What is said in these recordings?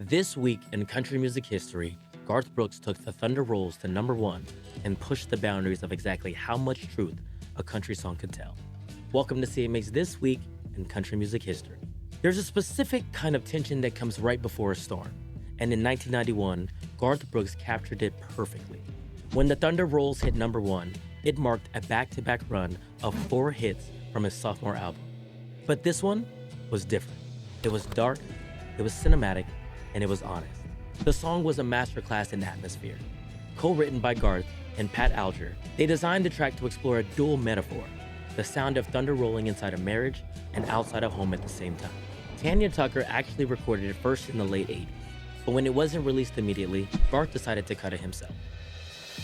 This week in country music history, Garth Brooks took the Thunder Rolls to #1 and pushed the boundaries of exactly how much truth a country song could tell. Welcome to CMA's This Week in Country Music History. There's a specific kind of tension that comes right before a storm, and in 1991, Garth Brooks captured it perfectly. When the Thunder Rolls hit #1, it marked a back-to-back run of 4 hits from his sophomore album. But this one was different. It was dark, it was cinematic, and it was honest. The song was a masterclass in atmosphere. Co-written by Garth and Pat Alger, they designed the track to explore a dual metaphor, the sound of thunder rolling inside a marriage and outside a home at the same time. Tanya Tucker actually recorded it first in the late 80s, but when it wasn't released immediately, Garth decided to cut it himself.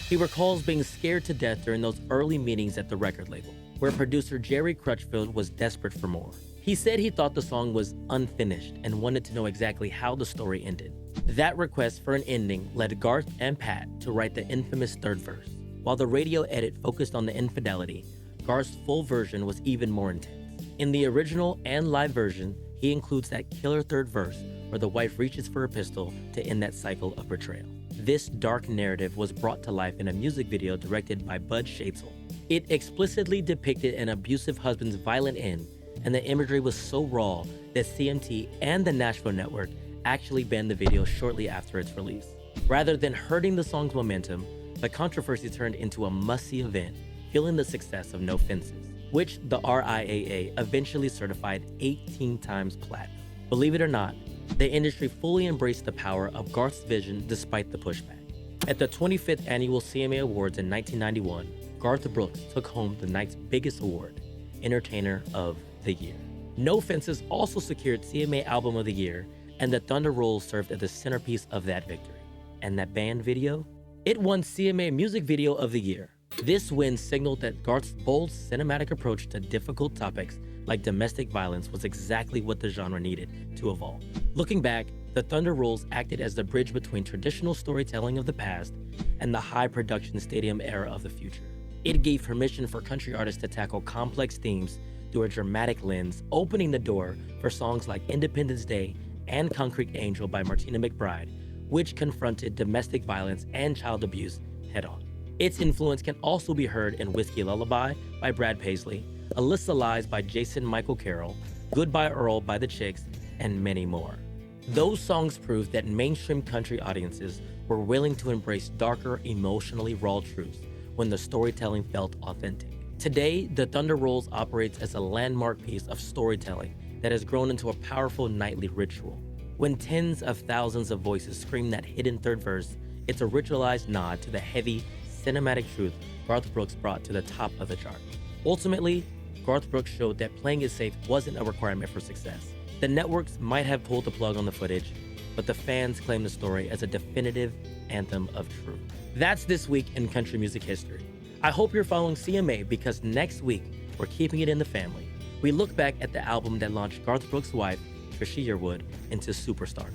He recalls being scared to death during those early meetings at the record label, where producer Jerry Crutchfield was desperate for more. He said he thought the song was unfinished and wanted to know exactly how the story ended. That request for an ending led Garth and Pat to write the infamous third verse. While the radio edit focused on the infidelity, Garth's full version was even more intense. In the original and live version, he includes that killer third verse where the wife reaches for a pistol to end that cycle of betrayal. This dark narrative was brought to life in a music video directed by Bud Schaetzle. It explicitly depicted an abusive husband's violent end, and the imagery was so raw that CMT and the Nashville network actually banned the video shortly after its release. Rather than hurting the song's momentum, the controversy turned into a must-see event, fueling the success of No Fences, which the RIAA eventually certified 18 times platinum. Believe it or not, the industry fully embraced the power of Garth's vision despite the pushback. At the 25th annual CMA Awards in 1991, Garth Brooks took home the night's biggest award, Entertainer of the Year. No Fences also secured CMA Album of the Year, and the Thunder Rolls served as the centerpiece of that victory. And that band video? It won CMA Music Video of the Year. This win signaled that Garth's bold cinematic approach to difficult topics like domestic violence was exactly what the genre needed to evolve. Looking back, the Thunder Rolls acted as the bridge between traditional storytelling of the past and the high-production stadium era of the future. It gave permission for country artists to tackle complex themes through a dramatic lens, opening the door for songs like Independence Day and Concrete Angel by Martina McBride, which confronted domestic violence and child abuse head-on. Its influence can also be heard in Whiskey Lullaby by Brad Paisley, Alyssa Lies by Jason Michael Carroll, Goodbye Earl by The Chicks, and many more. Those songs proved that mainstream country audiences were willing to embrace darker, emotionally raw truths when the storytelling felt authentic. Today, the Thunder Rolls operates as a landmark piece of storytelling that has grown into a powerful nightly ritual. When tens of thousands of voices scream that hidden third verse, it's a ritualized nod to the heavy, cinematic truth Garth Brooks brought to the top of the chart. Ultimately, Garth Brooks showed that playing it safe wasn't a requirement for success. The networks might have pulled the plug on the footage, but the fans claim the story as a definitive anthem of truth. That's This Week in Country Music History. I hope you're following CMA because next week, we're keeping it in the family. We look back at the album that launched Garth Brooks' wife, Trisha Yearwood, into superstardom.